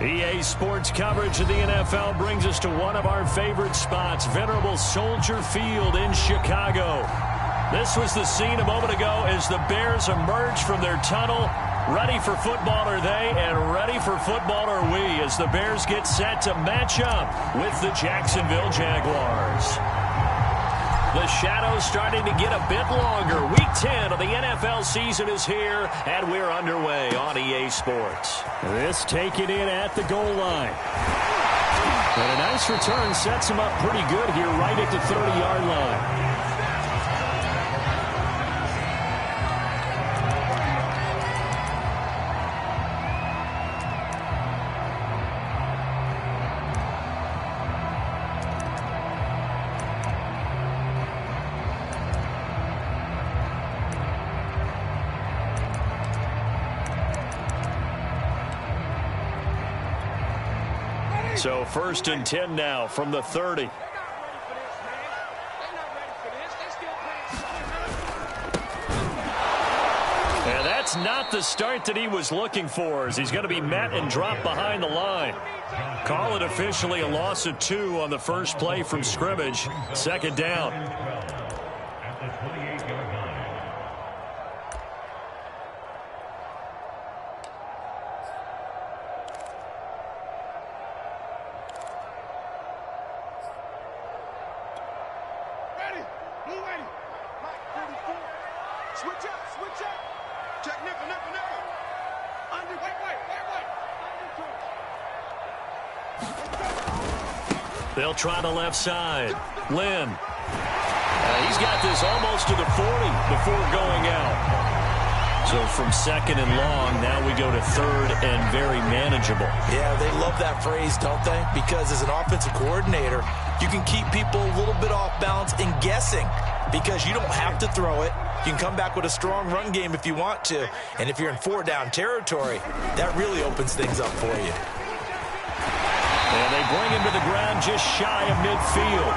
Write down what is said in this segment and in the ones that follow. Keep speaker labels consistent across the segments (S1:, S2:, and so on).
S1: EA Sports coverage of the NFL brings us to one of our favorite spots, venerable Soldier Field in Chicago. This was the scene a moment ago as the Bears emerged from their tunnel. Ready for football are they, and ready for football are we as the Bears get set to match up with the Jacksonville Jaguars. The shadow's starting to get a bit longer. Week 10 of the NFL season is here, and we're underway on EA Sports. This taken in at the goal line. And a nice return sets him up pretty good here right at the 30-yard line. So 1st and 10 now from the 30. And that's not the start that he was looking for, as he's going to be met and dropped behind the line. Call it officially a loss of 2 on the first play from scrimmage. 2nd down. They'll try the left side. Lynn. He's got this almost to the 40 before going out. So from 2nd and long, now we go to 3rd and very manageable.
S2: Yeah, they love that phrase, don't they? Because as an offensive coordinator, you can keep people a little bit off balance and guessing because you don't have to throw it. You can come back with a strong run game if you want to. And if you're in 4-down territory, that really opens things up for you.
S1: And they bring him to the ground just shy of midfield.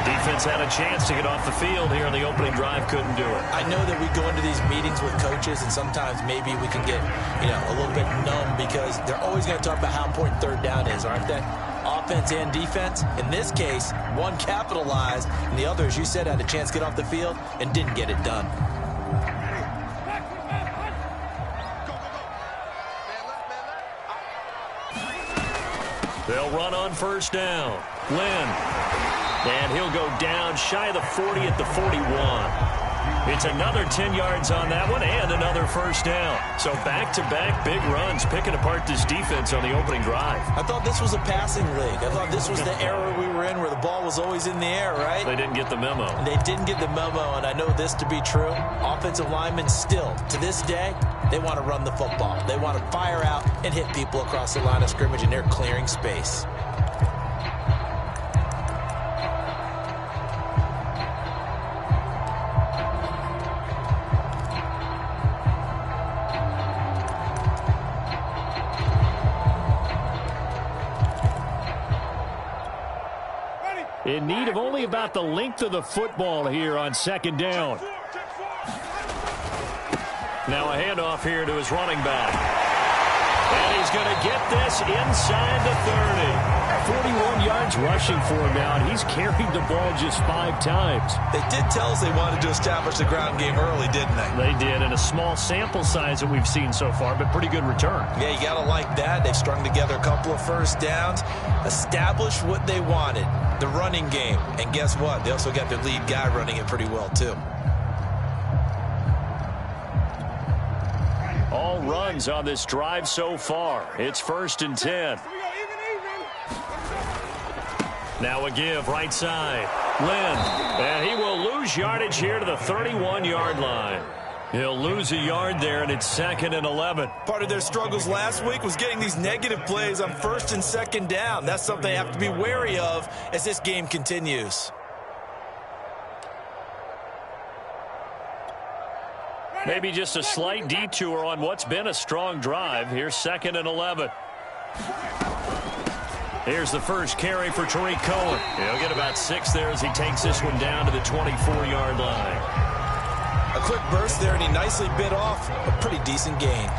S1: Defense had a chance to get off the field here in the opening drive, couldn't do it.
S2: I know that we go into these meetings with coaches, and sometimes maybe we can get, a little bit numb because they're always going to talk about how important 3rd down is, aren't they? Offense and defense. In this case, one capitalized, and the other, as you said, had a chance to get off the field and didn't get it done.
S1: They'll run on 1st down. Lynn. And he'll go down shy of the 40 at the 41. It's another 10 yards on that one and another 1st down. So back-to-back big runs picking apart this defense on the opening drive.
S2: I thought this was a passing league. I thought this was the era we were in where the ball was always in the air, right?
S1: They didn't get the memo.
S2: They didn't get the memo, and I know this to be true. Offensive linemen still, to this day, they want to run the football. They want to fire out and hit people across the line of scrimmage, and they're clearing space.
S1: In need of only about the length of the football here on 2nd down. Now a handoff here to his running back. And he's going to get this inside the 30. 41 yards rushing for him now, and he's carried the ball just 5 times.
S2: They did tell us they wanted to establish the ground game early, didn't they?
S1: They did, in a small sample size that we've seen so far, but pretty good return.
S2: Yeah, you got to like that. They've strung together a couple of 1st downs, established what they wanted, the running game. And guess what? They also got their lead guy running it pretty well, too.
S1: All runs on this drive so far. It's 1st and 10. Now a give right side. Lynn. And he will lose yardage here to the 31-yard line. He'll lose a yard there, and it's 2nd and 11.
S2: Part of their struggles last week was getting these negative plays on 1st and 2nd down. That's something they have to be wary of as this game continues.
S1: Maybe just a slight detour on what's been a strong drive. Here's 2nd and 11. Here's the first carry for Tariq Cohen. He'll get about 6 there as he takes this one down to the 24-yard line.
S2: A quick burst there, and he nicely bit off a pretty decent gain.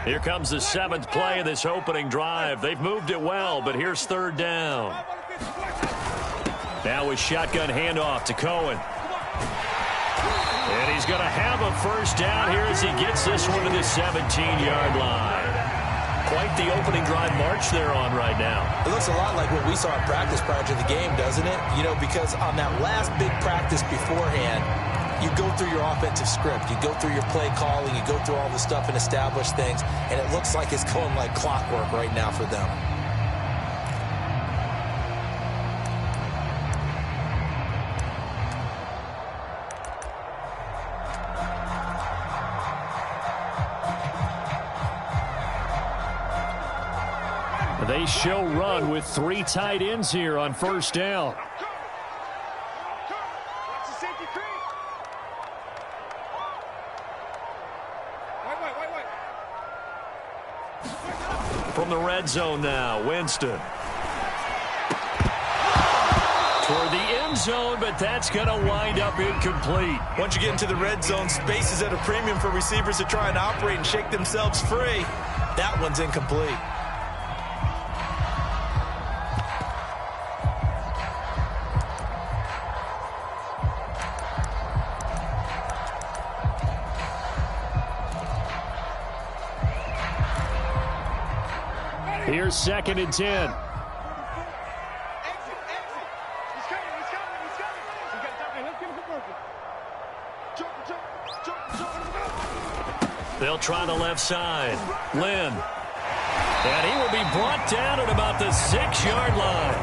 S1: Here comes the 7th play of this opening drive. They've moved it well, but here's 3rd down. Now with shotgun handoff to Cohen. And he's going to have a 1st down here as he gets this one to the 17-yard line. Quite the opening drive march they're on right now.
S2: It looks a lot like what we saw in practice prior to the game, doesn't it? You know, because on that last big practice beforehand, you go through your offensive script. You go through your play calling. You go through all the stuff and establish things. And it looks like it's going like clockwork right now for them.
S1: They show run with 3 tight ends here on 1st down. From the red zone now, Winston. Toward the end zone, but that's going to wind up incomplete.
S2: Once you get into the red zone, space is at a premium for receivers to try and operate and shake themselves free. That one's incomplete.
S1: Here's 2nd and 10. They'll try the left side. Lynn. And he will be brought down at about the 6-yard line.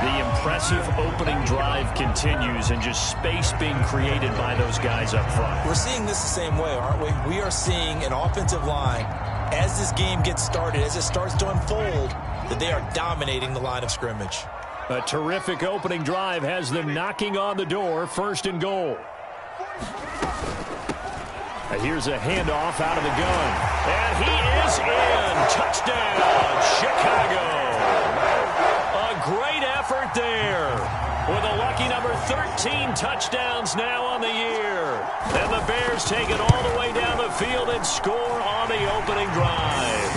S1: The impressive opening drive continues, and just space being created by those guys up front.
S2: We're seeing this the same way, aren't we? We are seeing an offensive line, as this game gets started, as it starts to unfold, that they are dominating the line of scrimmage.
S1: A terrific opening drive has them knocking on the door, 1st and goal. Here's a handoff out of the gun. And he is in. Touchdown, Chicago. A great effort there. With a lucky number 13 touchdowns now on the year. And the Bears take it all the way down the field and score on the opening drive.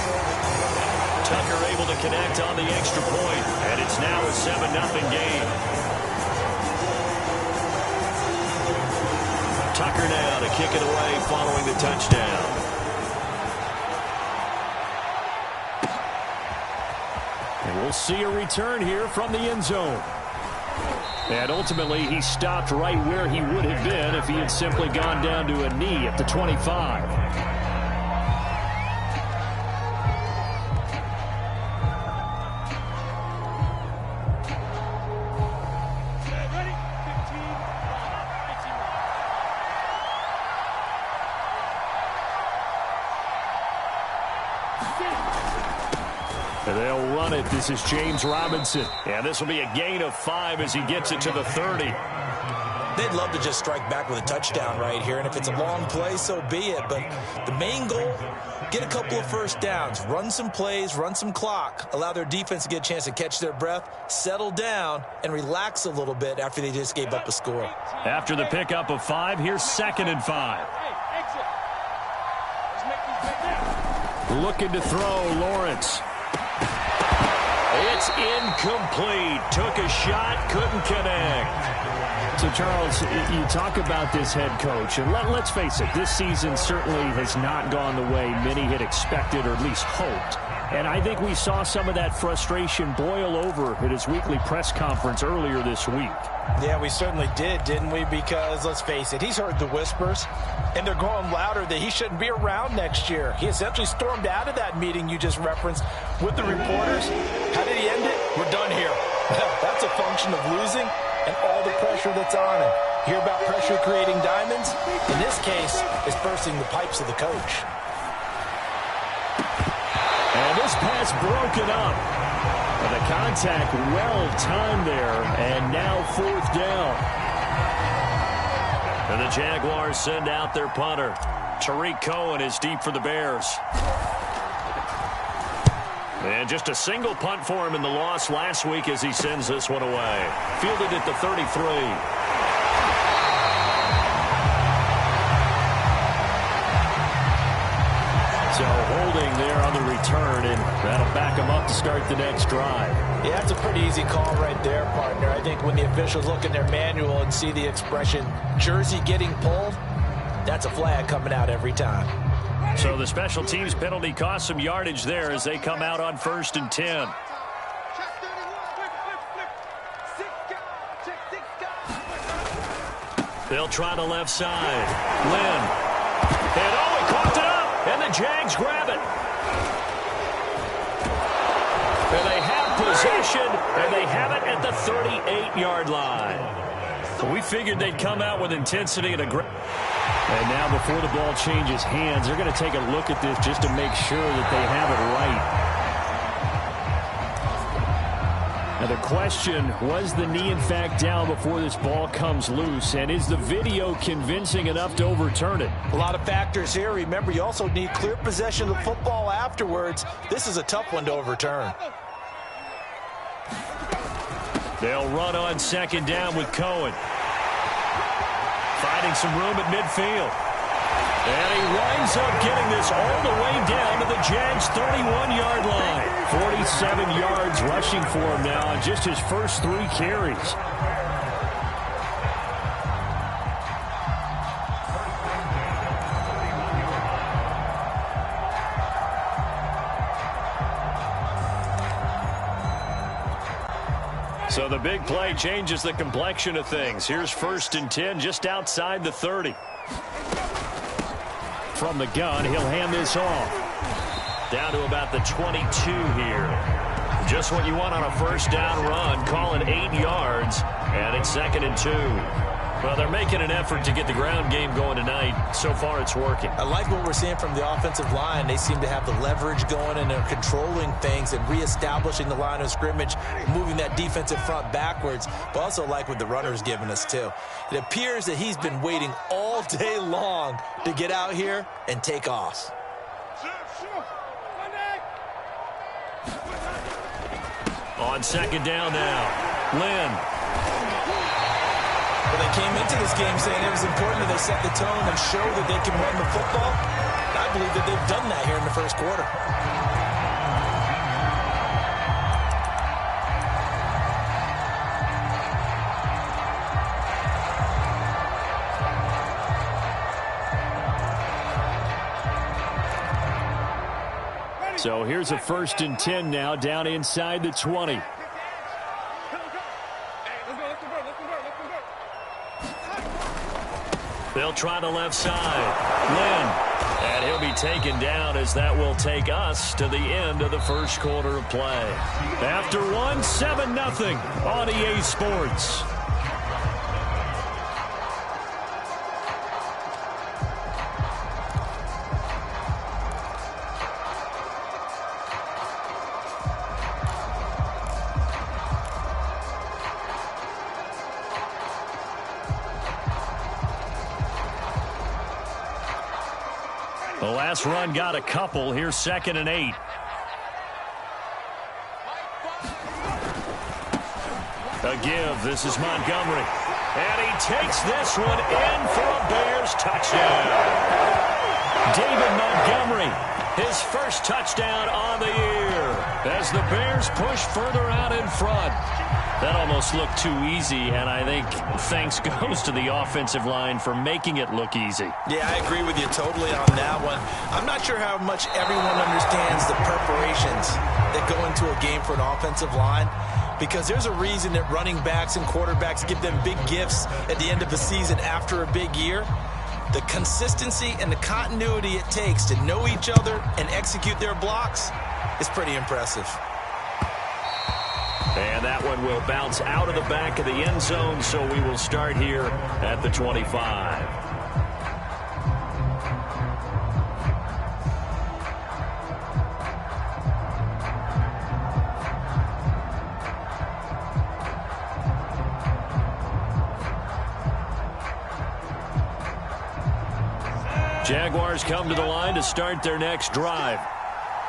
S1: Tucker able to connect on the extra point. And it's now a 7-0 game. Tucker now to kick it away following the touchdown. And we'll see a return here from the end zone. And ultimately, he stopped right where he would have been if he had simply gone down to a knee at the 25. They'll run it. This is James Robinson. And this will be a gain of 5 as he gets it to the 30.
S2: They'd love to just strike back with a touchdown right here. And if it's a long play, so be it. But the main goal, get a couple of 1st downs. Run some plays, run some clock. Allow their defense to get a chance to catch their breath, settle down, and relax a little bit after they just gave up a score.
S1: After the pickup of 5, here's 2nd and 5. Looking to throw, Lawrence. It's incomplete. Took a shot, couldn't connect. So, Charles, you talk about this head coach, and let's face it, this season certainly has not gone the way many had expected or at least hoped. And I think we saw some of that frustration boil over at his weekly press conference earlier this week.
S3: Yeah, we certainly did, didn't we? Because, let's face it, he's heard the whispers, and they're growing louder that he shouldn't be around next year. He essentially stormed out of that meeting you just referenced with the reporters. How did he end it? We're done here. Well, that's a function of losing and all the pressure that's on him. Hear about pressure creating diamonds? In this case, it's bursting the pipes of the coach.
S1: And this pass broken up. And the contact well timed there, and now 4th down. And the Jaguars send out their punter. Tariq Cohen is deep for the Bears. And just a single punt for him in the loss last week as he sends this one away. Fielded at the 33. So holding there on the return, and that'll back them up to start the next drive.
S3: Yeah, that's a pretty easy call right there, partner. I think when the officials look in their manual and see the expression jersey getting pulled, that's a flag coming out every time.
S1: So the special teams penalty cost some yardage there as they come out on 1st and 10. They'll try the left side. Lynn. And he caught it up. And the Jags grab it. And they have possession. And they have it at the 38-yard line. We figured they'd come out with intensity and aggression. And now before the ball changes hands, they're going to take a look at this just to make sure that they have it right. Now the question, was the knee in fact down before this ball comes loose? And is the video convincing enough to overturn it?
S3: A lot of factors here. Remember, you also need clear possession of the football afterwards. This is a tough one to overturn.
S1: They'll run on 2nd down with Cohen. Finding some room at midfield. And he winds up getting this all the way down to the Jags' 31-yard line. 47 yards rushing for him now on just his first 3 carries. So the big play changes the complexion of things. Here's 1st and 10 just outside the 30. From the gun, he'll hand this off. Down to about the 22 here. Just what you want on a 1st down run. Call it 8 yards. And it's 2nd and 2. Well, they're making an effort to get the ground game going tonight. So far, it's working.
S2: I like what we're seeing from the offensive line. They seem to have the leverage going, and they're controlling things and reestablishing the line of scrimmage, moving that defensive front backwards. But also like what the runner's giving us, too. It appears that he's been waiting all day long to get out here and take off.
S1: On 2nd down now, Lynn.
S2: Well, they came into this game saying it was important that they set the tone and show that they can run the football. And I believe that they've done that here in the 1st quarter.
S1: So here's a 1st and 10 now down inside the 20. They'll try the left side. Lynn. And he'll be taken down as that will take us to the end of the 1st quarter of play. After one, 7-0 on EA Sports. The last run got a couple. Here's 2nd and 8. A give. This is Montgomery. And he takes this one in for a Bears touchdown. David Montgomery, his first touchdown on the year as the Bears push further out in front. That almost looked too easy, and I think thanks goes to the offensive line for making it look easy.
S2: Yeah, I agree with you totally on that one. I'm not sure how much everyone understands the preparations that go into a game for an offensive line, because there's a reason that running backs and quarterbacks give them big gifts at the end of the season after a big year. The consistency and the continuity it takes to know each other and execute their blocks is pretty impressive.
S1: And that one will bounce out of the back of the end zone, so we will start here at the 25. Jaguars come to the line to start their next drive.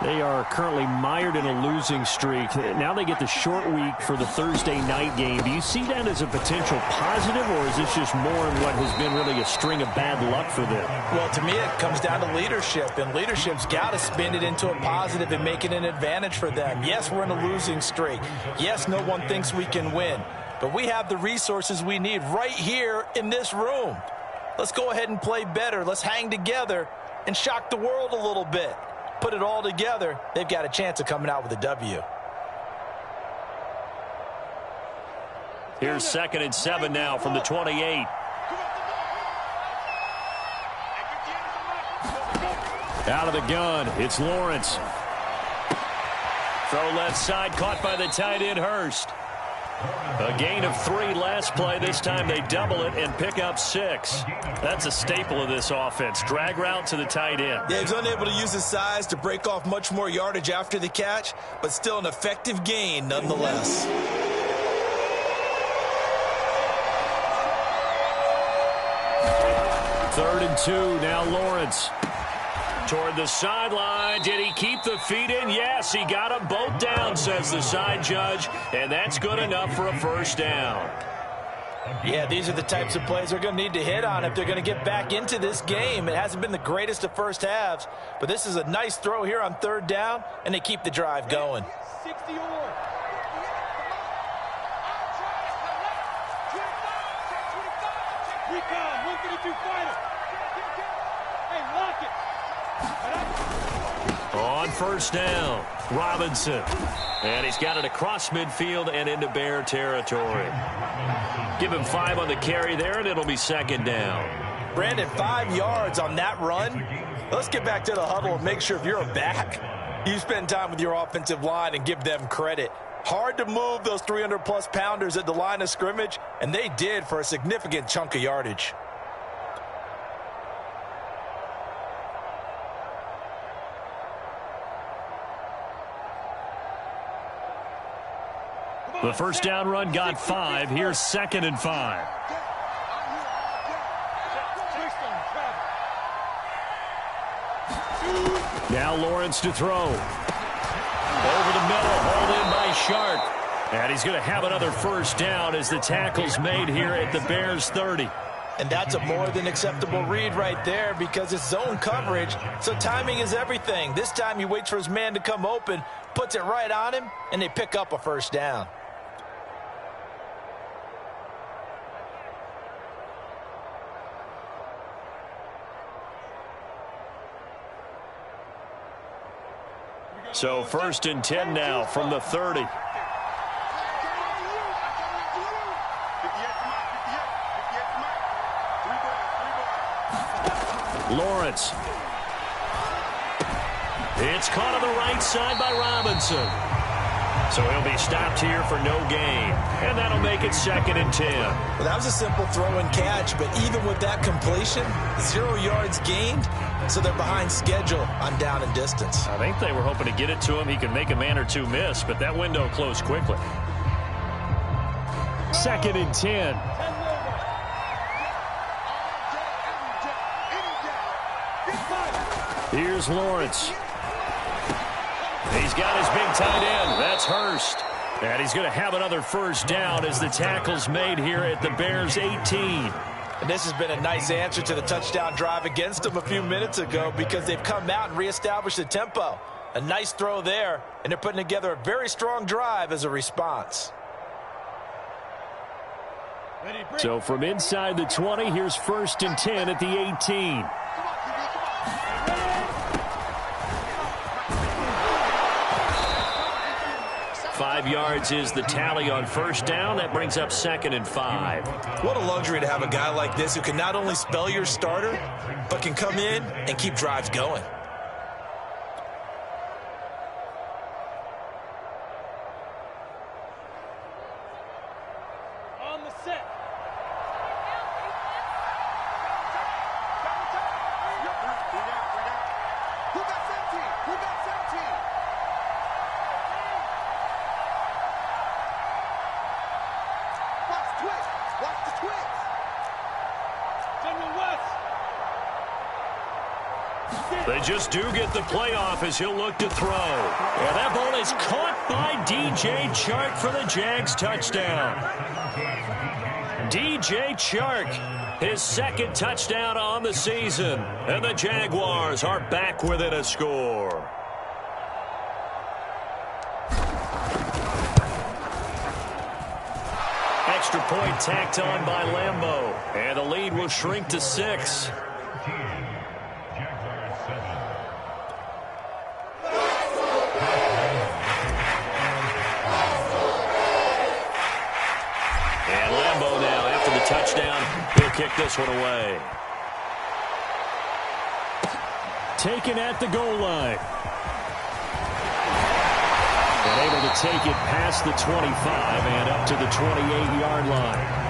S1: They are currently mired in a losing streak. Now they get the short week for the Thursday night game. Do you see that as a potential positive, or is this just more in what has been really a string of bad luck for them?
S3: Well, to me, it comes down to leadership, and leadership's got to spin it into a positive and make it an advantage for them. Yes, we're in a losing streak. Yes, no one thinks we can win, but we have the resources we need right here in this room. Let's go ahead and play better. Let's hang together and shock the world a little bit. Put it all together, they've got a chance of coming out with a W.
S1: Here's 2nd and 7 now from the 28. Out of the gun, it's Lawrence. Throw left side, caught by the tight end, Hurst. A gain of 3 last play. This time they double it and pick up 6. That's a staple of this offense. Drag route to the tight end.
S2: Yeah, he's unable to use his size to break off much more yardage after the catch, but still an effective gain nonetheless.
S1: Third and 2, now Lawrence. Toward the sideline. Did he keep the feet in? Yes, he got them both down, says the side judge, and that's good enough for a first down.
S3: Yeah, these are the types of plays they're going to need to hit on if they're going to get back into this game. It hasn't been the greatest of first halves, but this is a nice throw here on 3rd down, and they keep the drive going.
S4: 60 or recon, 152 fighter. Hey, lock it.
S1: On first down, Robinson. And he's got it across midfield and into Bear territory. Give him 5 on the carry there, and it'll be 2nd down.
S3: Brandon, 5 yards on that run. Let's get back to the huddle and make sure if you're a back, you spend time with your offensive line and give them credit. Hard to move those 300-plus pounders at the line of scrimmage, and they did for a significant chunk of yardage.
S1: The first down run got 5. Here's 2nd and 5. Now Lawrence to throw. Over the middle, hauled in by Sharp. And he's going to have another first down as the tackle's made here at the Bears 30.
S3: And that's a more than acceptable read right there because it's zone coverage, so timing is everything. This time he waits for his man to come open, puts it right on him, and they pick up a first down.
S1: So 1st and 10 now from the 30. Lawrence. It's caught on the right side by Robinson. So he'll be stopped here for no gain. And that'll make it 2nd and 10.
S2: Well, that was a simple throw and catch, but even with that completion, 0 yards gained, so they're behind schedule on down and distance.
S1: I think they were hoping to get it to him. He could make a man or two miss, but that window closed quickly. 2nd and 10. Here's Lawrence. He's got his big tight end. That's Hurst. And he's going to have another first down as the tackle's made here at the Bears 18.
S3: And this has been a nice answer to the touchdown drive against them a few minutes ago because they've come out and reestablished the tempo. A nice throw there, and they're putting together a very strong drive as a response.
S1: So from inside the 20, here's 1st and 10 at the 18. Five yards is the tally on first down. That brings up 2nd and 5.
S2: What a luxury to have a guy like this who can not only spell your starter, but can come in and keep drives going.
S4: On the set. Who got 17? Who got 17? Watch the twist. Watch the twist. General West.
S1: They They just do get the playoff as he'll look to throw. And that ball is caught by DJ Chark for the Jags touchdown. DJ Chark, his second touchdown on the season. And the Jaguars are back within a score. Extra point tacked on by Lambeau. And the lead will shrink to 6. And Lambeau now, after the touchdown, he'll kick this one away. Taken at the goal line. And able to take it past the 25 and up to the 28-yard line.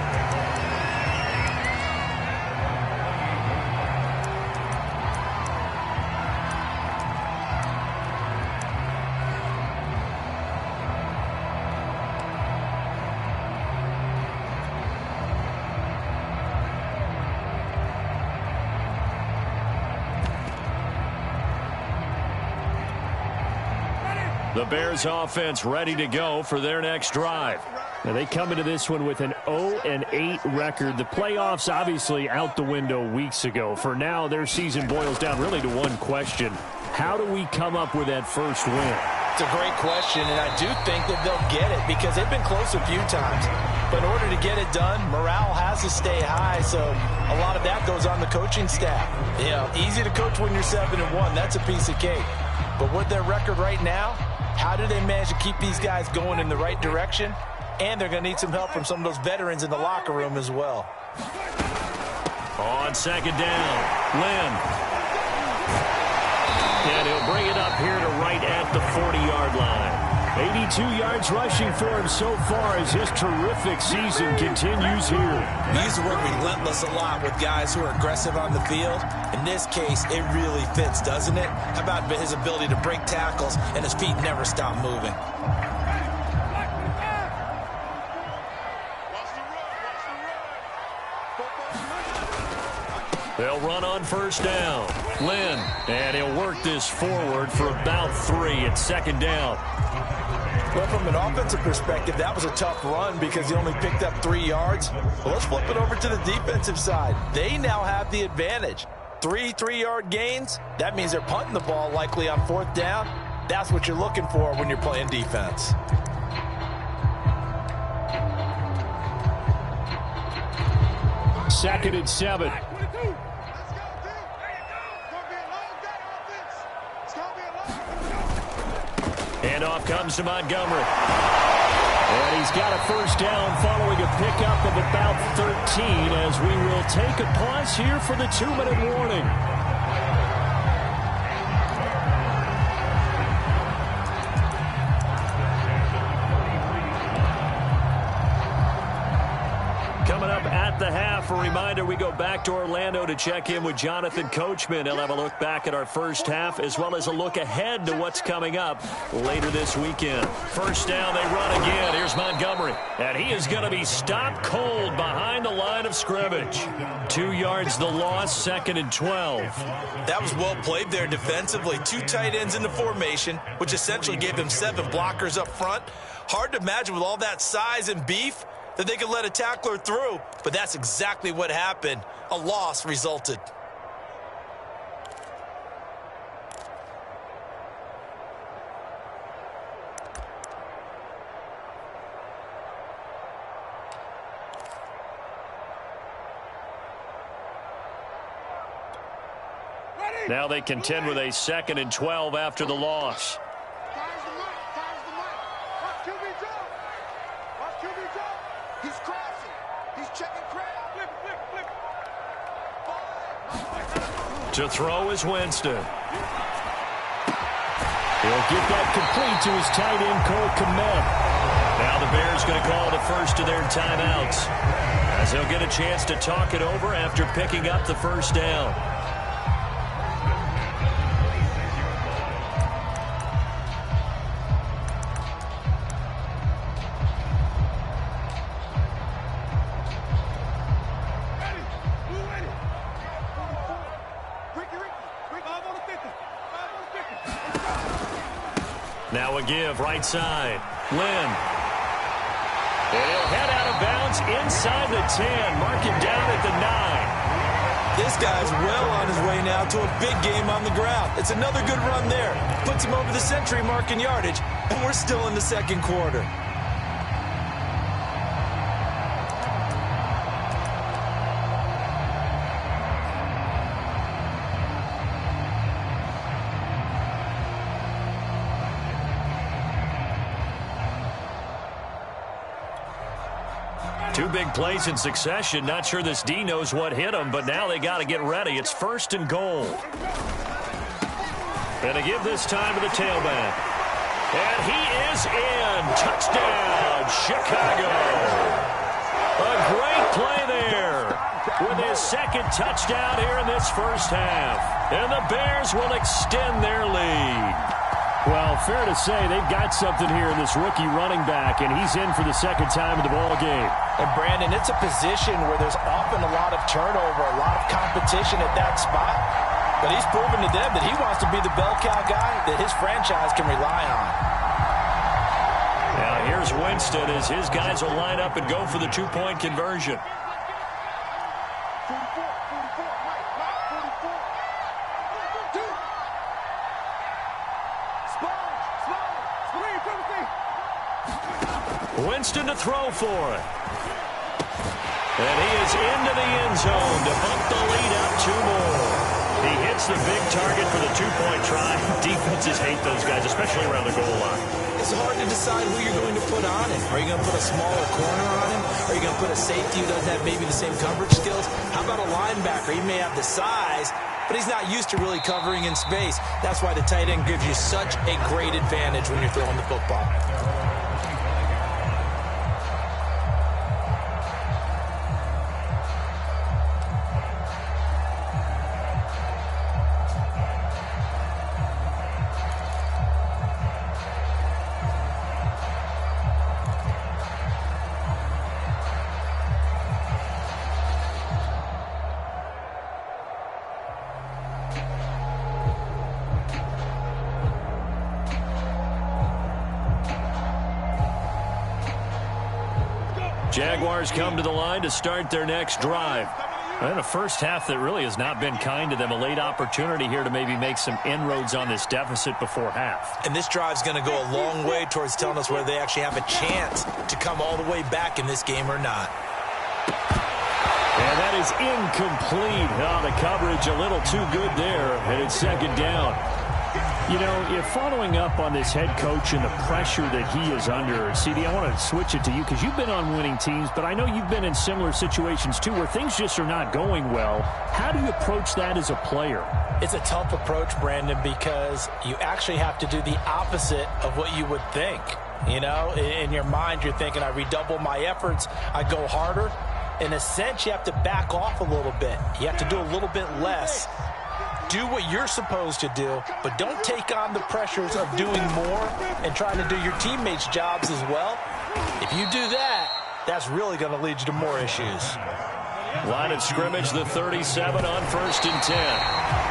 S1: The Bears offense ready to go for their next drive. Now they come into this one with an 0-8 record. The playoffs obviously out the window weeks ago. For now, their season boils down really to one question. How do we come up with that first win?
S3: It's a great question, and I do think that they'll get it because they've been close a few times. But in order to get it done, morale has to stay high, so a lot of that goes on the coaching staff. You know, easy to coach when you're 7-1. That's a piece of cake. But with their record right now, how do they manage to keep these guys going in the right direction? And they're going to need some help from some of those veterans in the locker room as well.
S1: On second down, Lynn. And he'll bring it up here to right at the 40-yard line. 82 yards rushing for him so far as his terrific season continues here.
S2: We use the word relentless a lot with guys who are aggressive on the field. In this case, it really fits, doesn't it? How about his ability to break tackles and his feet never stop moving?
S1: They'll run on first down. Lynn, and he'll work this forward for about 3 at second down.
S3: Well, from an offensive perspective, that was a tough run because he only picked up 3 yards. Well, let's flip it over to the defensive side. They now have the advantage. 3 3-yard gains, that means they're punting the ball likely on fourth down. That's what you're looking for when you're playing defense.
S1: Second and 7. And off comes to Montgomery. And he's got a first down following a pickup of about 13 as we will take a pause here for the 2-minute warning. Coming up at the half, a reminder we go back to Orlando to check in with Jonathan Coachman. He'll have a look back at our first half as well as a look ahead to what's coming up later this weekend. First down, they run again. Here's Montgomery. And he is going to be stopped cold behind the line of scrimmage. 2 yards the loss, second and 12.
S2: That was well played there defensively. 2 tight ends in the formation, which essentially gave them 7 blockers up front. Hard to imagine with all that size and beef that they could let a tackler through, but that's exactly what happened. A loss resulted.
S1: Now they contend with a second and 12 after the loss. To throw is Winston. He'll get that complete to his tight end, Cole Kmet. Now the Bears going to call the first of their timeouts as he'll get a chance to talk it over after picking up the first down.
S4: Ricky, 5 on the 50.
S1: Now a give right side. Lynn. And he'll head out of bounds inside the 10. Mark him down at the 9.
S2: This guy's well on his way now to a big game on the ground. It's another good run there. Puts him over the century mark in yardage, and we're still in the second quarter.
S1: Two big plays in succession. Not sure this D knows what hit him, but now they got to get ready. It's 1st and goal. And to give this time to the tailback. And he is in. Touchdown, Chicago. A great play there with his 2nd touchdown here in this first half. And the Bears will extend their lead. Well, fair to say they've got something here in this rookie running back, and he's in for the 2nd time of the ball game.
S3: And, Brandon, it's a position where there's often a lot of turnover, a lot of competition at that spot. But he's proven to them that he wants to be the bell cow guy that his franchise can rely on.
S1: Now here's Winston as his guys will line up and go for the 2-point conversion. Winston to throw for it. And he is into the end zone to bump the lead up 2 more. He hits the big target for the 2-point try. Defenses hate those guys, especially around the goal line.
S2: It's hard to decide who you're going to put on him. Are you going to put a smaller corner on him? Are you going to put a safety who doesn't have maybe the same coverage skills? How about a linebacker? He may have the size, but he's not used to really covering in space. That's why the tight end gives you such a great advantage when you're throwing the football.
S1: Jaguars come to the line to start their next drive. And a first half that really has not been kind to them. A late opportunity here to maybe make some inroads on this deficit before half.
S2: And this drive's going to go a long way towards telling us whether they actually have a chance to come all the way back in this game or not.
S1: And that is incomplete. Oh, the coverage a little too good there. And it's 2nd down. You know, if following up on this head coach and the pressure that he is under, CD, I want to switch it to you because you've been on winning teams, but I know you've been in similar situations too where things just are not going well. How do you approach that as a player?
S3: It's a tough approach, Brandon, because you actually have to do the opposite of what you would think. You know, in your mind, you're thinking, I redouble my efforts, I go harder. In a sense, you have to back off a little bit. You have to do a little bit less. Do what you're supposed to do, but don't take on the pressures of doing more and trying to do your teammates' jobs as well. If you do that, that's really going to lead you to more issues.
S1: Line of scrimmage, the 37 on 1st and 10.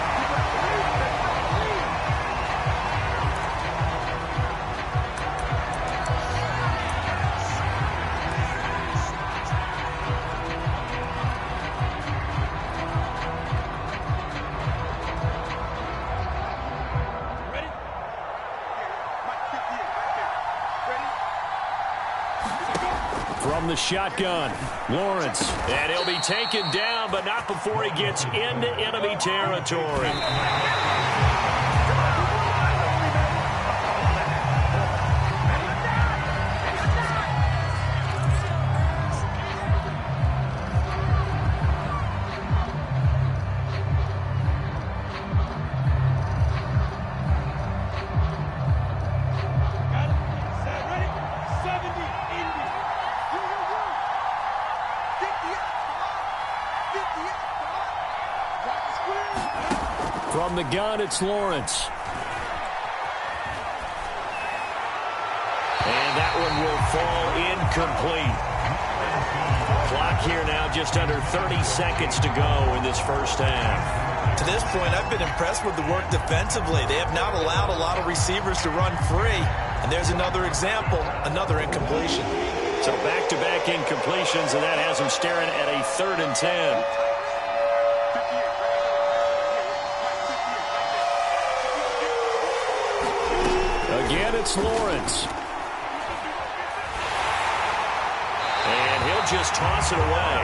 S1: From the shotgun, Lawrence. And he'll be taken down, but not before he gets into enemy territory. From the gun, it's Lawrence. And that one will fall incomplete. Clock here now, just under 30 seconds to go in this first half.
S2: To this point, I've been impressed with the work defensively. They have not allowed a lot of receivers to run free. And there's another example, another incompletion.
S1: So back-to-back incompletions, and that has them staring at a 3rd and 10. Again, it's Lawrence. And he'll just toss it away.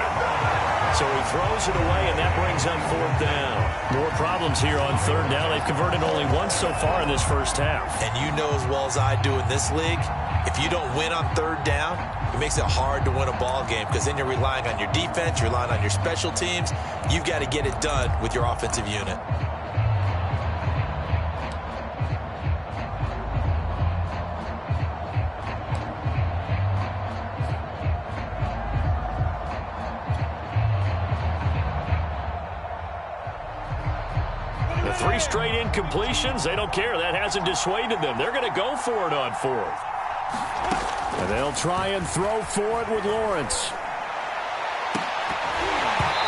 S1: So he throws it away, and that brings up 4th down. More problems here on 3rd down. They've converted only once so far in this first half.
S2: And you know as well as I do in this league, if you don't win on 3rd down, it makes it hard to win a ball game because then you're relying on your defense, you're relying on your special teams. You've got to get it done with your offensive unit.
S1: The 3 straight incompletions, they don't care. That hasn't dissuaded them. They're going to go for it on 4th. And they'll try and throw for it with Lawrence.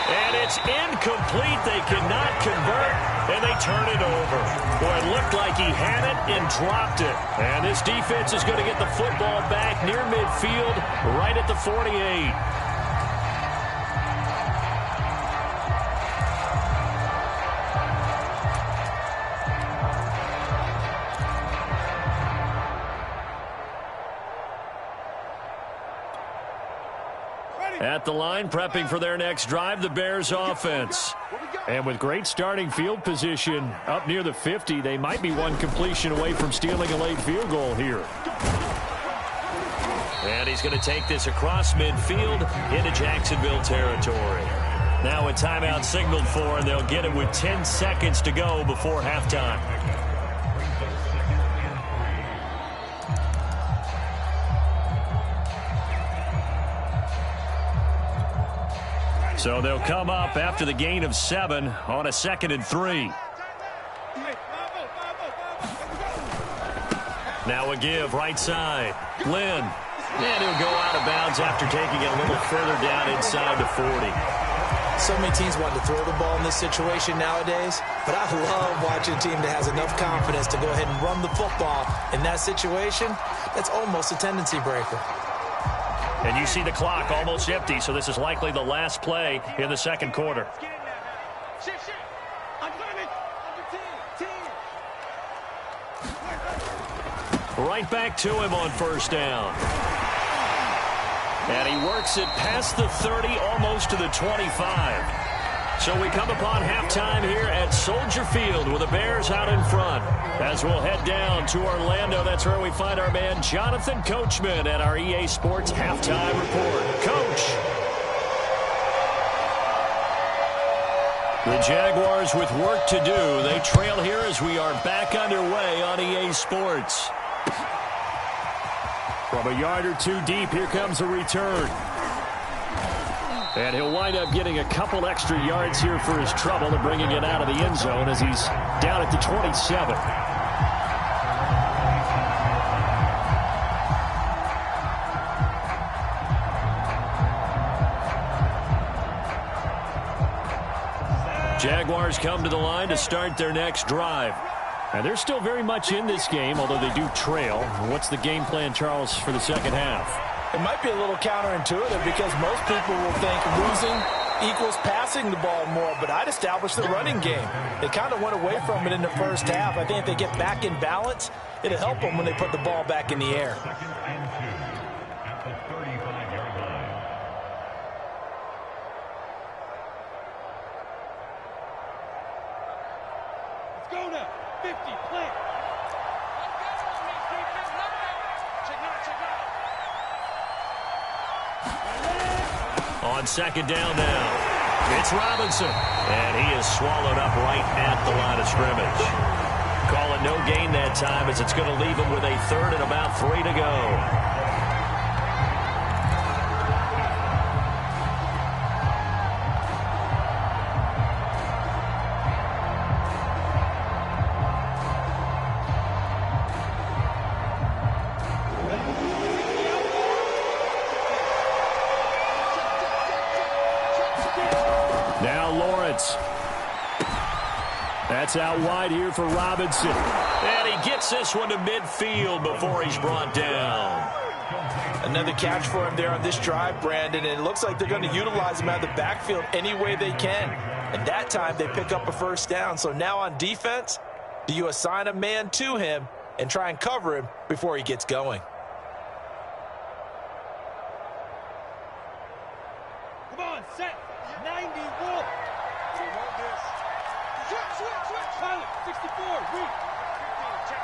S1: And it's incomplete. They cannot convert, and they turn it over. Boy, it looked like he had it and dropped it. And this defense is going to get the football back near midfield, right at the 48. At the line, prepping for their next drive, the Bears offense. And with great starting field position up near the 50, they might be one completion away from stealing a late field goal here. And he's going to take this across midfield into Jacksonville territory. Now a timeout signaled for, and they'll get it with 10 seconds to go before halftime. So they'll come up after the gain of 7 on a 2nd and 3. Now a give right side. Lynn. And he'll go out of bounds after taking it a little further down inside the 40.
S2: So many teams want to throw the ball in this situation nowadays, but I love watching a team that has enough confidence to go ahead and run the football. In that situation, that's almost a tendency breaker.
S1: And you see the clock almost empty, so this is likely the last play in the 2nd quarter. Right back to him on 1st down. And he works it past the 30, almost to the 25. So we come upon halftime here at Soldier Field with the Bears out in front. As we'll head down to Orlando, that's where we find our man Jonathan Coachman at our EA Sports Halftime Report. Coach. The Jaguars with work to do. They trail here as we are back underway on EA Sports. From a yard or 2 deep, here comes a return. And he'll wind up getting a couple extra yards here for his trouble and bringing it out of the end zone as he's down at the 27. Jaguars come to the line to start their next drive. And they're still very much in this game, although they do trail. What's the game plan, Charles, for the 2nd half?
S3: It might be a little counterintuitive because most people will think losing equals passing the ball more, but I'd establish the running game. They kind of went away from it in the first half. I think if they get back in balance, it'll help them when they put the ball back in the air.
S4: Let's go now. 50, play.
S1: On 2nd down now, it's Robinson. And he is swallowed up right at the line of scrimmage. Call it no gain that time as it's going to leave him with a 3rd and about 3 to go. That's out wide here for Robinson. And he gets this one to midfield before he's brought down.
S3: Another catch for him there on this drive, Brandon, and it looks like they're going to utilize him out of the backfield any way they can. And that time they pick up a first down. So now on defense, do you assign a man to him and try and cover him before he gets going?
S4: Come on, set. 90, roll. Switch. Pilot, 64, weak. 15, check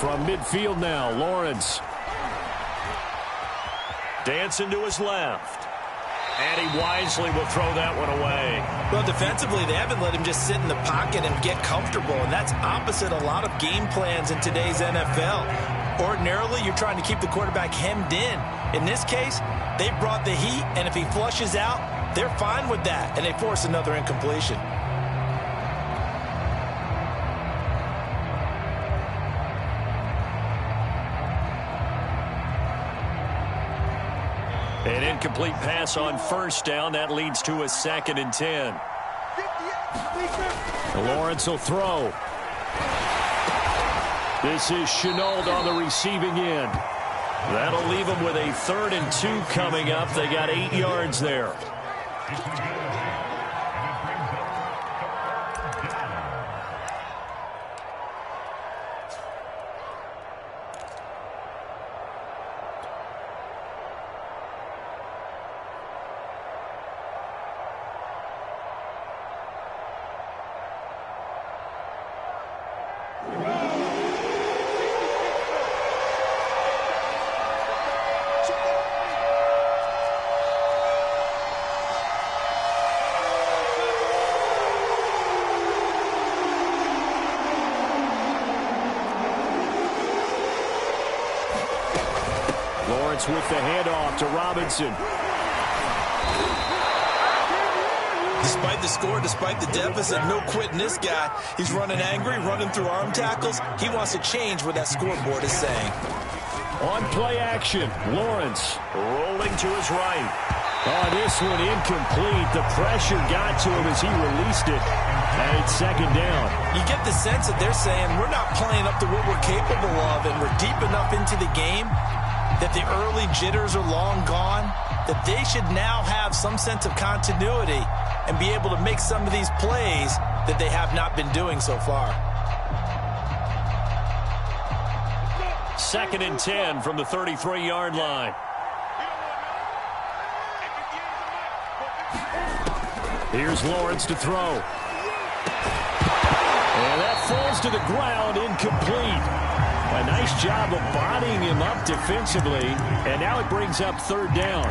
S4: 15.
S1: From midfield now, Lawrence. Dancing to his left. And he wisely will throw that one away.
S3: Well, defensively, they haven't let him just sit in the pocket and get comfortable, and that's opposite a lot of game plans in today's NFL. Ordinarily, you're trying to keep the quarterback hemmed in. In this case, they brought the heat, and if he flushes out, they're fine with that, and they force another incompletion.
S1: An incomplete pass on first down. That leads to a 2nd and 10. Lawrence will throw. This is Chenault on the receiving end. That'll leave them with a 3rd and 2 coming up. They got 8 yards there. Lawrence with the handoff to Robinson.
S3: Despite the score, despite the deficit, no quitting this guy. He's running angry, running through arm tackles. He wants to change what that scoreboard is saying.
S1: On play action, Lawrence rolling to his right. Oh, this one incomplete. The pressure got to him as he released it. And it's 2nd down.
S3: You get the sense that they're saying we're not playing up to what we're capable of, and we're deep enough into the game that the early jitters are long gone, that they should now have some sense of continuity and be able to make some of these plays that they have not been doing so far.
S1: 2nd and 10 from the 33-yard line. Here's Lawrence to throw. And that falls to the ground, incomplete. A nice job of bodying him up defensively, and now it brings up 3rd down.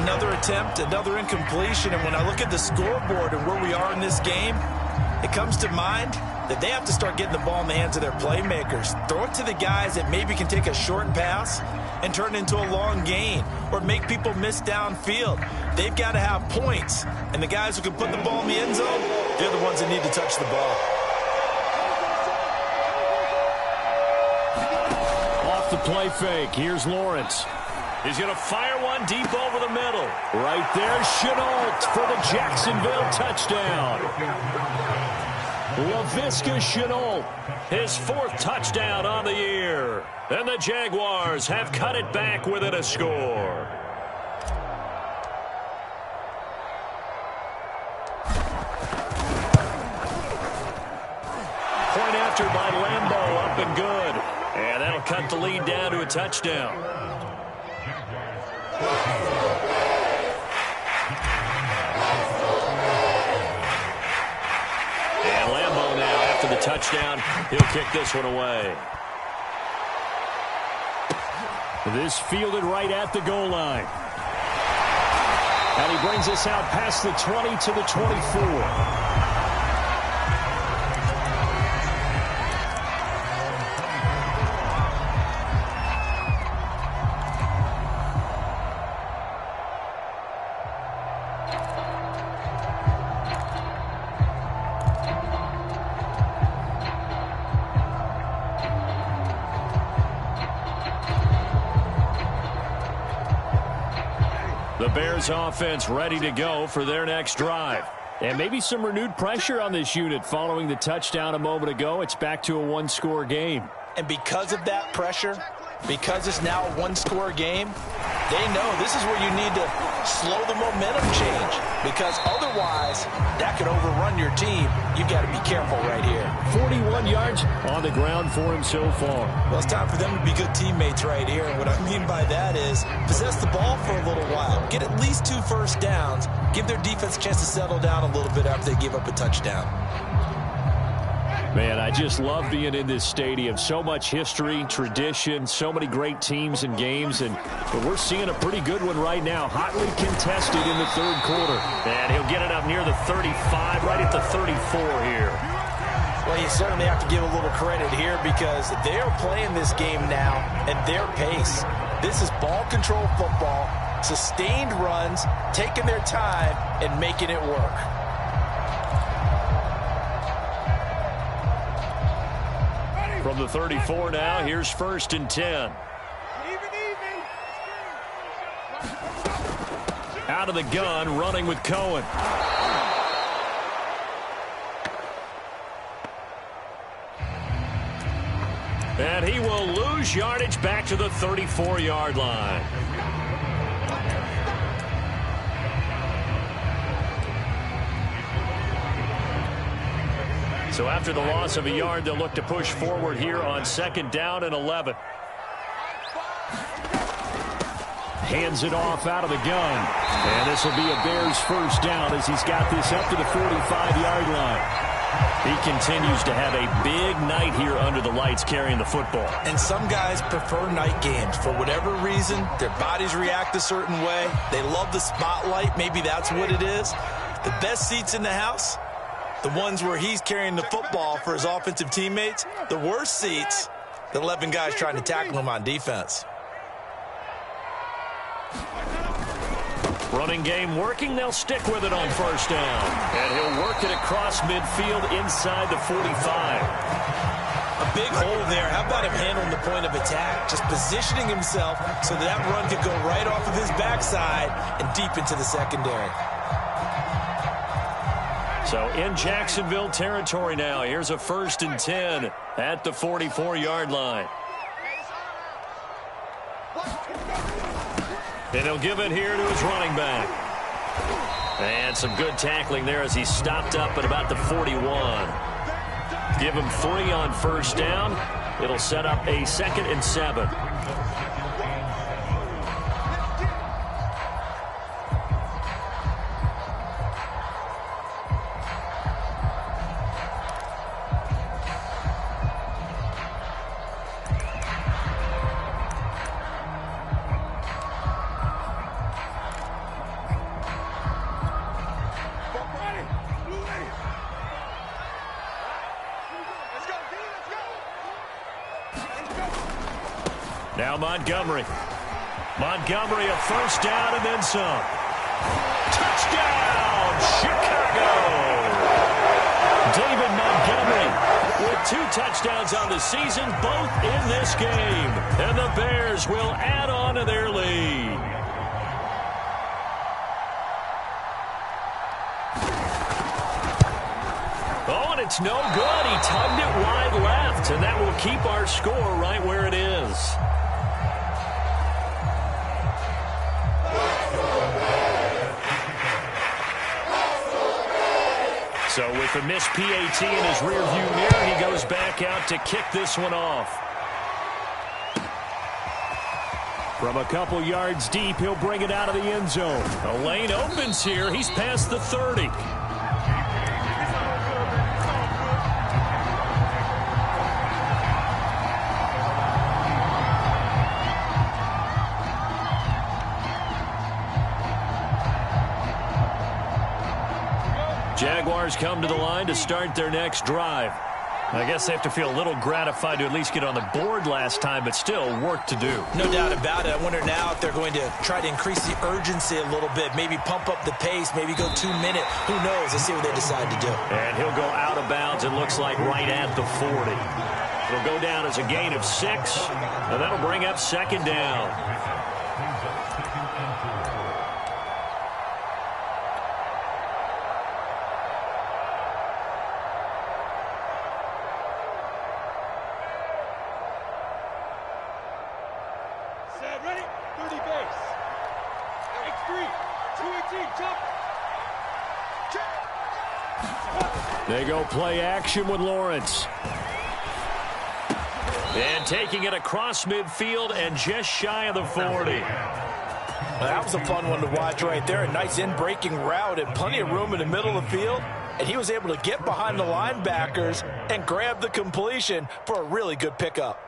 S3: Another attempt, another incompletion, and when I look at the scoreboard and where we are in this game, it comes to mind that they have to start getting the ball in the hands of their playmakers. Throw it to the guys that maybe can take a short pass and turn it into a long gain or make people miss downfield. They've got to have points, and the guys who can put the ball in the end zone, they're the ones that need to touch the ball.
S1: Off the play fake, here's Lawrence. He's going to fire one deep over the middle. Right there, Chenault for the Jacksonville touchdown. Laviska Chenault, his 4th touchdown on the year. And the Jaguars have cut it back within a score. Point after by Lambeau, up and good. And that'll cut the lead down to a touchdown. And Lambeau now, after the touchdown, he'll kick this one away. This fielded right at the goal line. And he brings us out past the 20 to the 24. Bears offense ready to go for their next drive. And maybe some renewed pressure on this unit following the touchdown a moment ago. It's back to a one-score game.
S3: And because of that pressure, because it's now a one-score game, they know this is where you need to slow the momentum change, because otherwise that could overrun your team. You've got to be careful right here.
S1: 41 yards on the ground for him so far.
S2: Well, it's time for them to be good teammates right here. And what I mean by that is possess the ball for a little while. Get at least 2 first downs. Give their defense a chance to settle down a little bit after they give up a touchdown.
S1: Man, I just love being in this stadium. So much history, tradition, so many great teams and games, and we're seeing a pretty good one right now. Hotly contested in the third quarter. And he'll get it up near the 35, right at the 34 here.
S3: Well, you certainly have to give a little credit here because they're playing this game now at their pace. This is ball control football, sustained runs, taking their time, and making it work.
S1: From the 34 now, here's 1st and 10. Out of the gun, running with Cohen. And he will lose yardage back to the 34-yard line. So after the loss of a yard, they'll look to push forward here on 2nd down and 11. Hands it off out of the gun. And this will be a Bears 1st down as he's got this up to the 45-yard line. He continues to have a big night here under the lights carrying the football.
S2: And some guys prefer night games. For whatever reason, their bodies react a certain way. They love the spotlight. Maybe that's what it is. The best seats in the house, the ones where he's carrying the football for his offensive teammates. The worst seats, the 11 guys trying to tackle him on defense.
S1: Running game working. They'll stick with it on 1st down. And he'll work it across midfield inside the 45.
S2: A big hole there. How about him handling the point of attack? Just positioning himself so that run could go right off of his backside and deep into the secondary.
S1: So in Jacksonville territory now. Here's a 1st and 10 at the 44-yard line. And he'll give it here to his running back. And some good tackling there as he stopped up at about the 41. Give him 3 on 1st down. It'll set up a 2nd and 7. Now Montgomery. Montgomery, a 1st down and then some. Touchdown, Chicago! David Montgomery with 2 touchdowns on the season, both in this game. And the Bears will add on to their lead. Oh, and it's no good. He tugged it wide left, and that will keep our score right where it is. So with the missed PAT in his rearview mirror, he goes back out to kick this one off. From a couple yards deep, he'll bring it out of the end zone. The lane opens here. He's past the 30. Jaguars come to the line to start their next drive. I guess they have to feel a little gratified to at least get on the board last time, but still work to do.
S2: No doubt about it. I wonder now if they're going to try to increase the urgency a little bit, maybe pump up the pace, maybe go 2 minute. Who knows? Let's see what they decide to do.
S1: And he'll go out of bounds, it looks like right at the 40. It'll go down as a gain of 6, and that'll bring up 2nd down. They go play action with Lawrence. And taking it across midfield and just shy of the 40.
S3: That was a fun one to watch right there. A nice in-breaking route and plenty of room in the middle of the field. And he was able to get behind the linebackers and grab the completion for a really good pickup.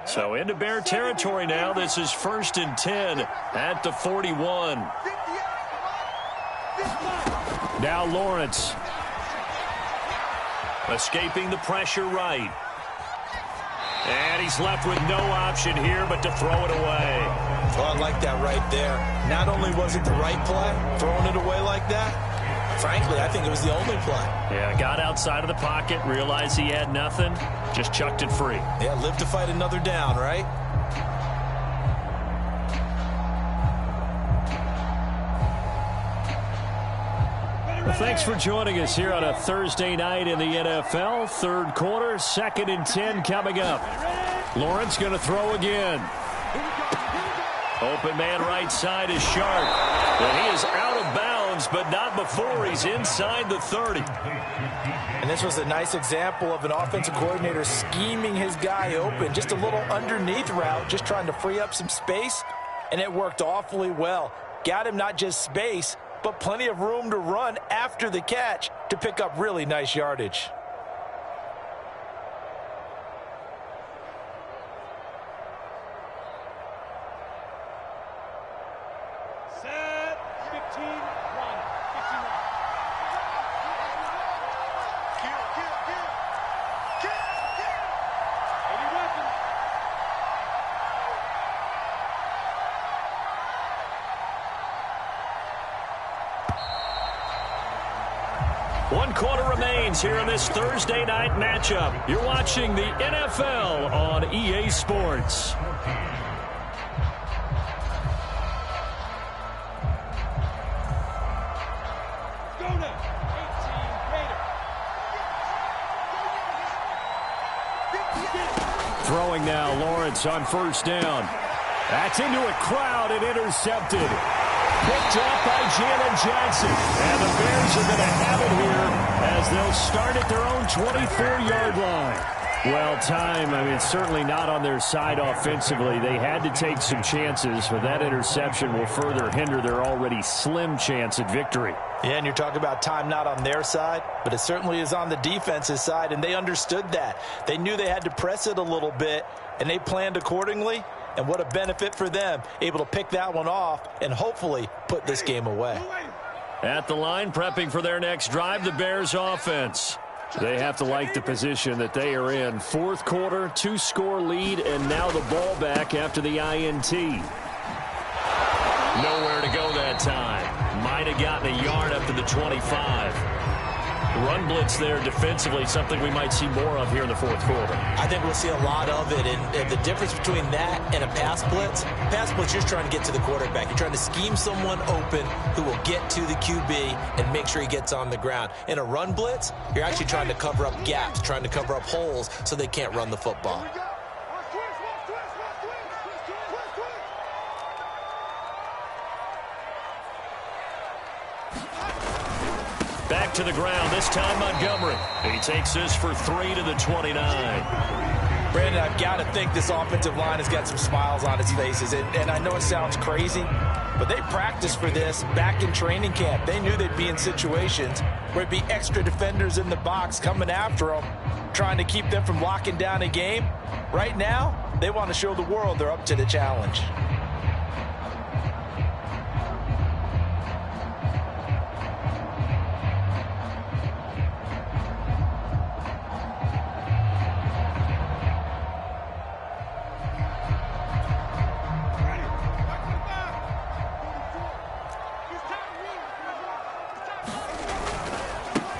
S1: So into Bear territory now. This is 1st and 10 at the 41. Now Lawrence. Escaping the pressure right. And he's left with no option here but to throw it away.
S2: Well, I like that right there. Not only was it the right play, throwing it away like that, frankly, I think it was the only play.
S1: Yeah, got outside of the pocket, realized he had nothing, just chucked it free.
S2: Yeah, live to fight another down, right?
S1: Well, thanks for joining us here on a Thursday night in the NFL. Third quarter, 2nd and 10 coming up. Lawrence going to throw again. Open man right side is Sharp. And he is out of bounds, but not before he's inside the 30.
S3: And this was a nice example of an offensive coordinator scheming his guy open. Just a little underneath route, just trying to free up some space. And it worked awfully well. Got him not just space, but plenty of room to run after the catch to pick up really nice yardage.
S4: Set. 15, 1. 51. Kill. 80 weapons.
S1: One quarter remains here in this Thursday night matchup. You're watching the NFL on EA Sports.
S4: Go now. 18 Raider.
S1: Throwing now, Lawrence on 1st down. That's into a crowd and intercepted. Picked off by Jalen Johnson. And the Bears are going to have it here as they'll start at their own 24-yard line. Well, time, certainly not on their side offensively. They had to take some chances, but that interception will further hinder their already slim chance at victory.
S3: Yeah, and you're talking about time not on their side, but it certainly is on the defense's side, and they understood that. They knew they had to press it a little bit, and they planned accordingly. And what a benefit for them, able to pick that one off and hopefully put this game away.
S1: At the line, prepping for their next drive, the Bears offense. They have to like the position that they are in. 4th quarter, 2-score lead, and now the ball back after the INT. Nowhere to go that time. Might have gotten a yard up to the 25. Run blitz there defensively, something we might see more of here in the 4th quarter.
S2: I think we'll see a lot of it, and the difference between that and a pass blitz, you're just trying to get to the quarterback. You're trying to scheme someone open who will get to the QB and make sure he gets on the ground. In a run blitz, you're actually trying to cover up gaps, trying to cover up holes so they can't run the football.
S1: Back to the ground, this time Montgomery. He takes this for 3 to the 29.
S3: Brandon, I've got to think this offensive line has got some smiles on its faces. And I know it sounds crazy, but they practiced for this back in training camp. They knew they'd be in situations where it'd be extra defenders in the box coming after them, trying to keep them from locking down a game. Right now, they want to show the world they're up to the challenge.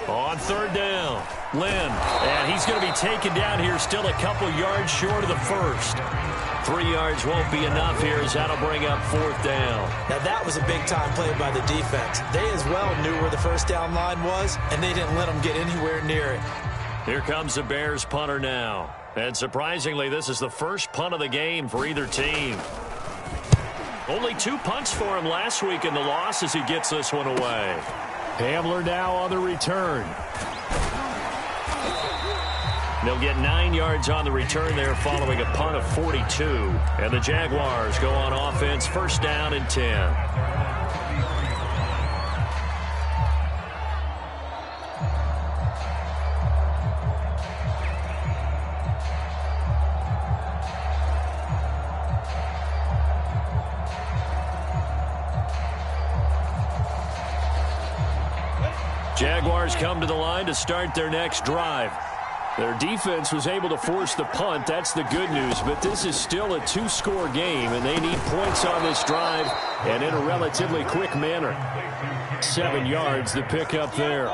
S1: On 3rd down, Lynn, and he's going to be taken down here still a couple yards short of the 1st. 3 yards won't be enough here as that'll bring up 4th down.
S2: Now that was a big-time play by the defense. They as well knew where the 1st down line was, and they didn't let them get anywhere near it.
S1: Here comes the Bears punter now. And surprisingly, this is the first punt of the game for either team. Only 2 punts for him last week in the loss as he gets this one away. Hamler now on the return. They'll get 9 yards on the return there following a punt of 42. And the Jaguars go on offense, first down and 10. Jaguars come to the line to start their next drive. Their defense was able to force the punt. That's the good news. But this is still a 2-score game, and they need points on this drive and in a relatively quick manner. 7 yards, the pickup there.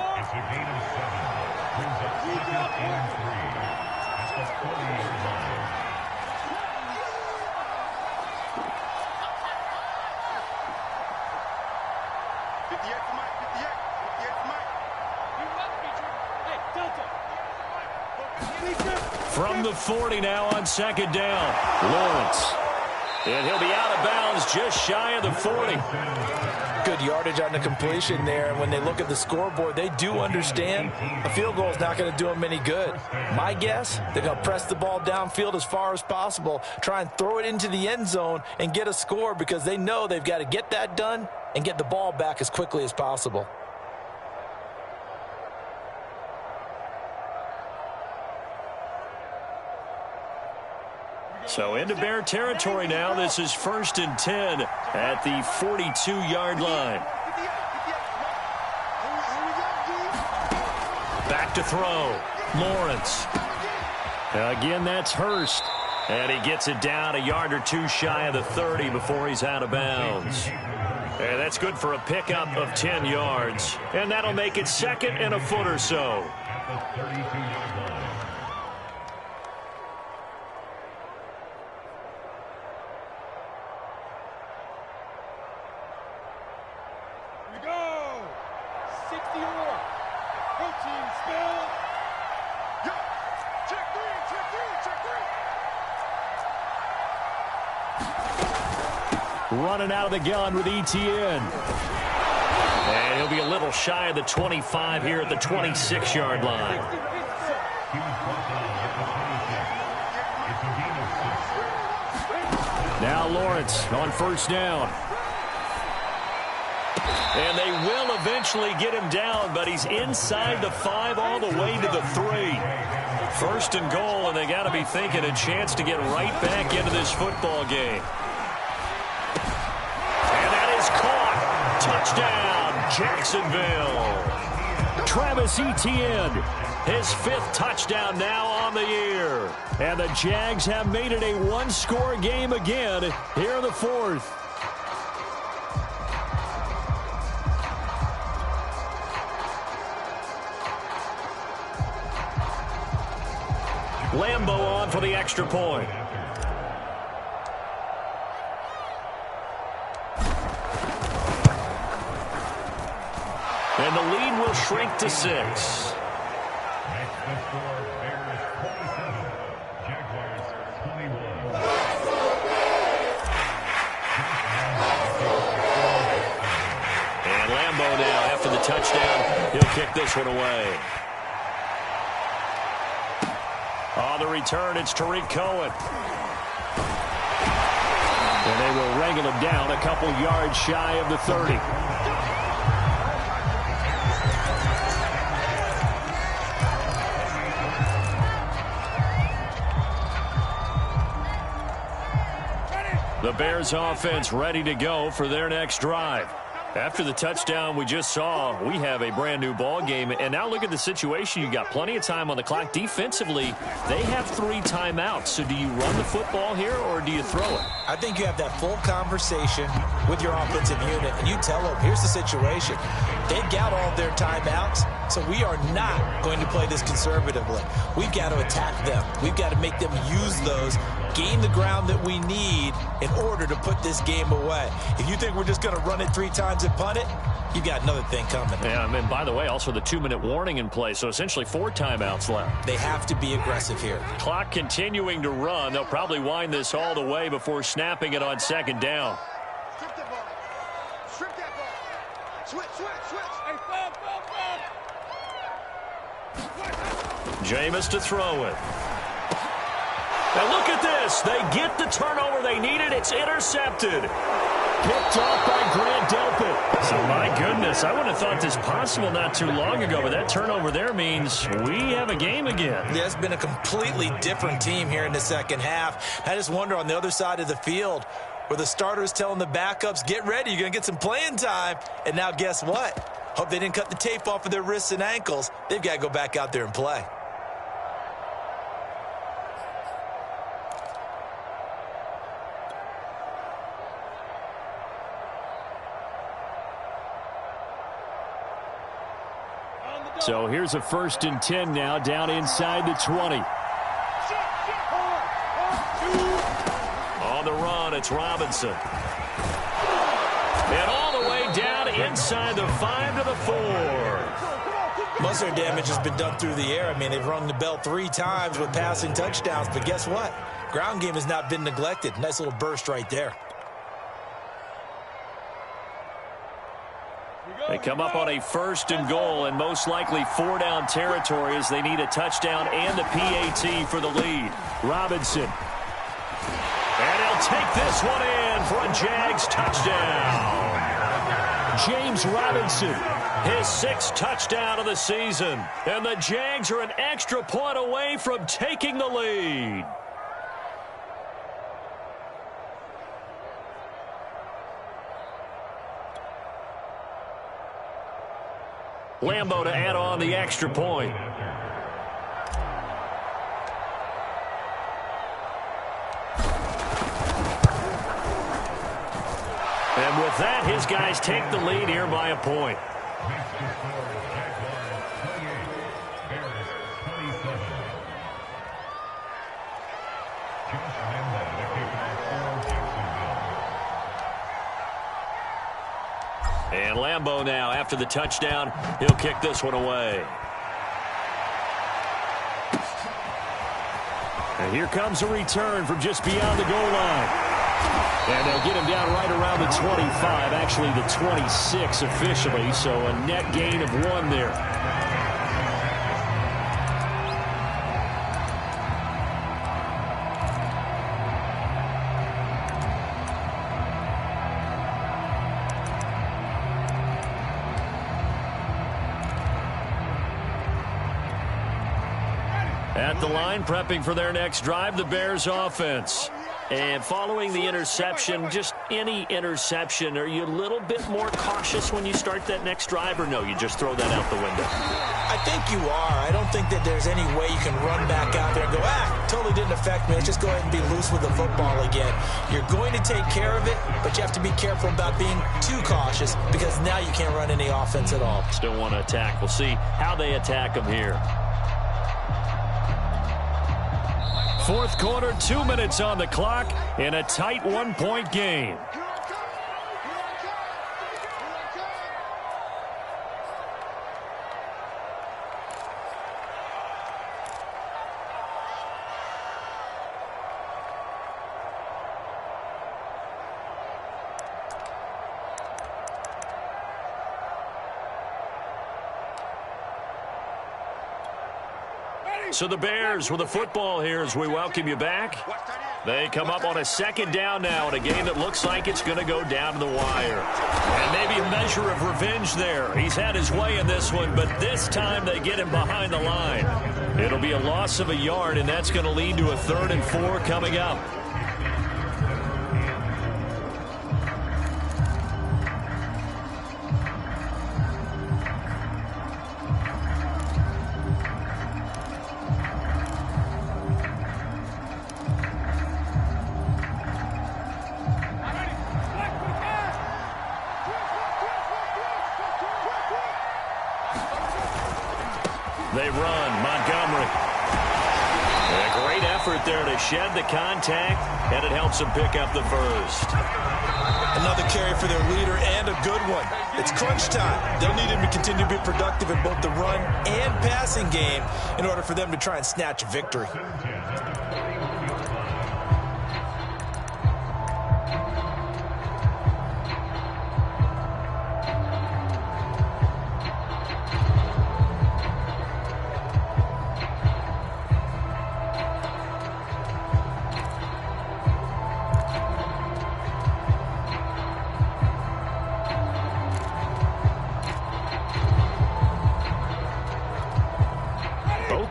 S1: From the 40 now on second down. Lawrence. And he'll be out of bounds just shy of the 40.
S3: Good yardage on the completion there. And when they look at the scoreboard, they do understand a field goal is not going to do them any good. My guess, they're going to press the ball downfield as far as possible, try and throw it into the end zone and get a score because they know they've got to get that done and get the ball back as quickly as possible.
S1: So into Bear territory now. This is 1st and 10 at the 42-yard line. Back to throw. Lawrence. Again, that's Hurst. And he gets it down a yard or 2 shy of the 30 before he's out of bounds. And that's good for a pickup of 10 yards. And that'll make it 2nd and a foot or so. Running out of the gun with ETN. And he'll be a little shy of the 25 here at the 26-yard line. Now Lawrence on first down. And they will eventually get him down, but he's inside the 5 all the way to the 3. 1st and goal, and they got to be thinking a chance to get right back into this football game. Touchdown, Jacksonville. Travis Etienne, his 5th touchdown now on the year. And the Jags have made it a 1-score game again here in the 4th. Lambeau on for the extra point. And the lead will shrink to 6. And Lambeau now, after the touchdown, he'll kick this one away. On the return, it's Tariq Cohen. And they will wrangle him down a couple yards shy of the 30. The Bears offense ready to go for their next drive. After the touchdown we just saw, we have a brand new ball game. And now look at the situation. You got plenty of time on the clock. Defensively, they have 3 timeouts. So do you run the football here or do you throw it?
S2: I think you have that full conversation with your offensive unit, and you tell them, here's the situation. They've got all their timeouts, so we are not going to play this conservatively. We've got to attack them. We've got to make them use those, gain the ground that we need in order to put this game away. If you think we're just going to run it 3 times and punt it, you got another thing coming.
S1: Yeah, and by the way, also the 2-minute warning in play, so essentially 4 timeouts left.
S2: They have to be aggressive here.
S1: Clock continuing to run. They'll probably wind this all the way before snapping it on 2nd down.
S4: Strip that ball. Strip that ball. Switch, switch, switch. Hey, fall.
S1: Jameis to throw it. Now look at this. They get the turnover they needed. It's intercepted. Picked off by Grant Delpit. So my goodness, I wouldn't have thought this possible not too long ago, but that turnover there means we have a game again.
S2: Yeah, it's been a completely different team here in the second half. I just wonder on the other side of the field where the starters telling the backups, get ready, you're going to get some playing time. And now guess what? Hope they didn't cut the tape off of their wrists and ankles. They've got to go back out there and play.
S1: So here's a 1st and 10 now, down inside the 20. On the run, it's Robinson. And all the way down inside the 5 to the 4.
S2: Most of their damage has been done through the air. I mean, they've rung the bell 3 times with passing touchdowns, but guess what? Ground game has not been neglected. Nice little burst right there.
S1: They come up on a 1st and goal and most likely 4-down territory as they need a touchdown and a PAT for the lead. Robinson. And he'll take this one in for a Jags touchdown. James Robinson, his 6th touchdown of the season. And the Jags are an extra point away from taking the lead. Lambeau to add on the extra point. And with that, his guys take the lead here by a point. And Lambeau now, after the touchdown, he'll kick this one away. And here comes a return from just beyond the goal line. And they'll get him down right around the 25, actually the 26 officially, so a net gain of 1 there. At the line, prepping for their next drive, the Bears offense. And following the interception, just any interception, are you a little bit more cautious when you start that next drive, or no, you just throw that out the window?
S2: I think you are. I don't think that there's any way you can run back out there and go, totally didn't affect me. Let's just go ahead and be loose with the football again. You're going to take care of it, but you have to be careful about being too cautious because now you can't run any offense at all.
S1: Still want to attack. We'll see how they attack them here. 4th quarter, 2 minutes on the clock in a tight 1-point game. So the Bears with the football here as we welcome you back. They come up on a 2nd down now in a game that looks like it's going to go down to the wire. And maybe a measure of revenge there. He's had his way in this one, but this time they get him behind the line. It'll be a loss of a yard, and that's going to lead to a 3rd and 4 coming up. They run. Montgomery. A great effort effort there to shed the contact, and it helps them pick up the first.
S2: Another carry for their leader, and a good one. It's crunch time. They'll need him to continue to be productive in both the run and passing game in order for them to try and snatch a victory.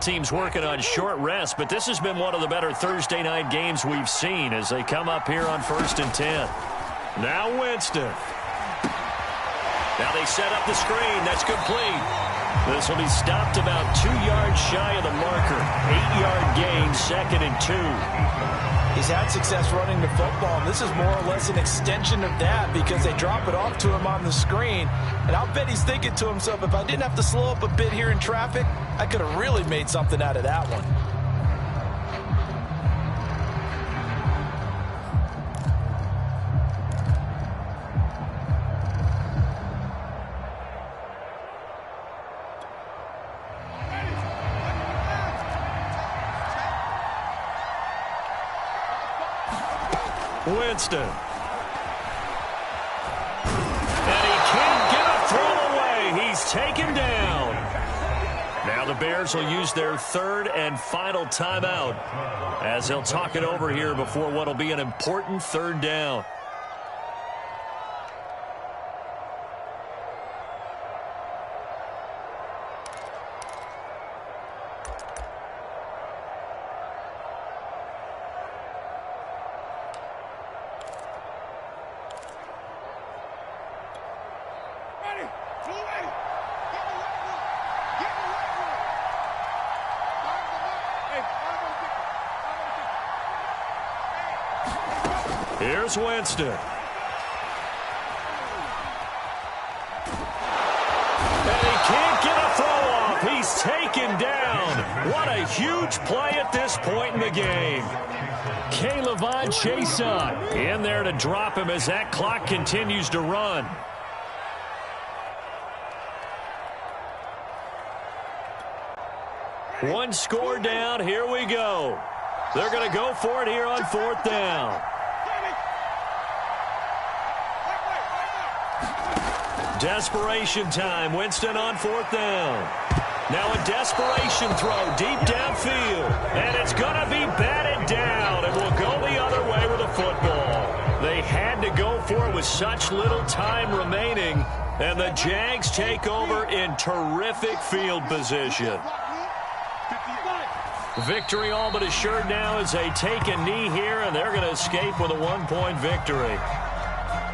S1: Teams working on short rest, but this has been one of the better Thursday night games we've seen as they come up here on 1st and 10. Now Winston. Now they set up the screen. That's complete. This will be stopped about 2 yards shy of the marker. 8-yard gain, 2nd and 2.
S3: He's had success running the football, and this is more or less an extension of that because they drop it off to him on the screen. And I'll bet he's thinking to himself, if I didn't have to slow up a bit here in traffic, I could have really made something out of that one.
S1: Winston. And he can't get a throw away. He's taken down. Now the Bears will use their 3rd and final timeout as they'll talk it over here before what will be an important 3rd down. Here's Winston. And he can't get a throw off. He's taken down. What a huge play at this point in the game. K'Lavon Chaisson in there to drop him as that clock continues to run. One score down. Here we go. They're going to go for it here on 4th down. Desperation time. Winston on 4th down. Now a desperation throw deep downfield. And it's going to be batted down. And will go the other way with the football. They had to go for it with such little time remaining. And the Jags take over in terrific field position. Victory all but assured now as they take a knee here. And they're going to escape with a 1-point victory.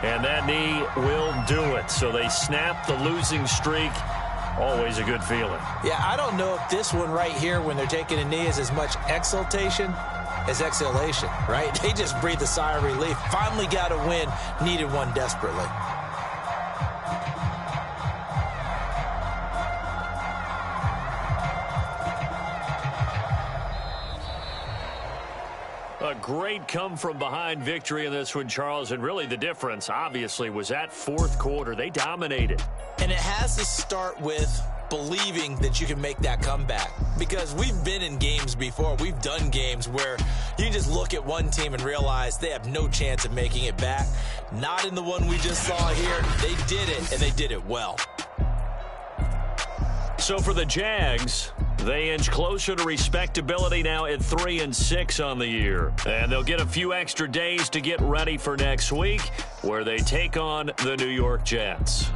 S1: And that knee will do it. So they snap the losing streak. Always a good feeling.
S2: Yeah, I don't know if this one right here when they're taking a knee is as much exultation as exhalation, right? They just breathe a sigh of relief. Finally got a win. Needed one desperately.
S1: A great come-from-behind victory in this one, Charles, and really the difference, obviously, was that 4th quarter. They dominated.
S2: And it has to start with believing that you can make that comeback. Because we've been in games before. We've done games where you can just look at one team and realize they have no chance of making it back. Not in the one we just saw here. They did it, and they did it well.
S1: So for the Jags, they inch closer to respectability now at 3-6 on the year. And they'll get a few extra days to get ready for next week, where they take on the New York Jets.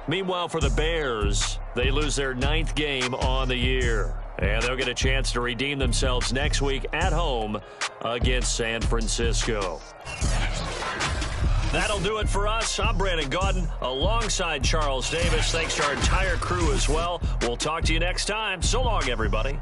S1: Meanwhile, for the Bears, they lose their 9th game on the year. And they'll get a chance to redeem themselves next week at home against San Francisco. That'll do it for us. I'm Brandon Gaudin alongside Charles Davis. Thanks to our entire crew as well. We'll talk to you next time. So long, everybody.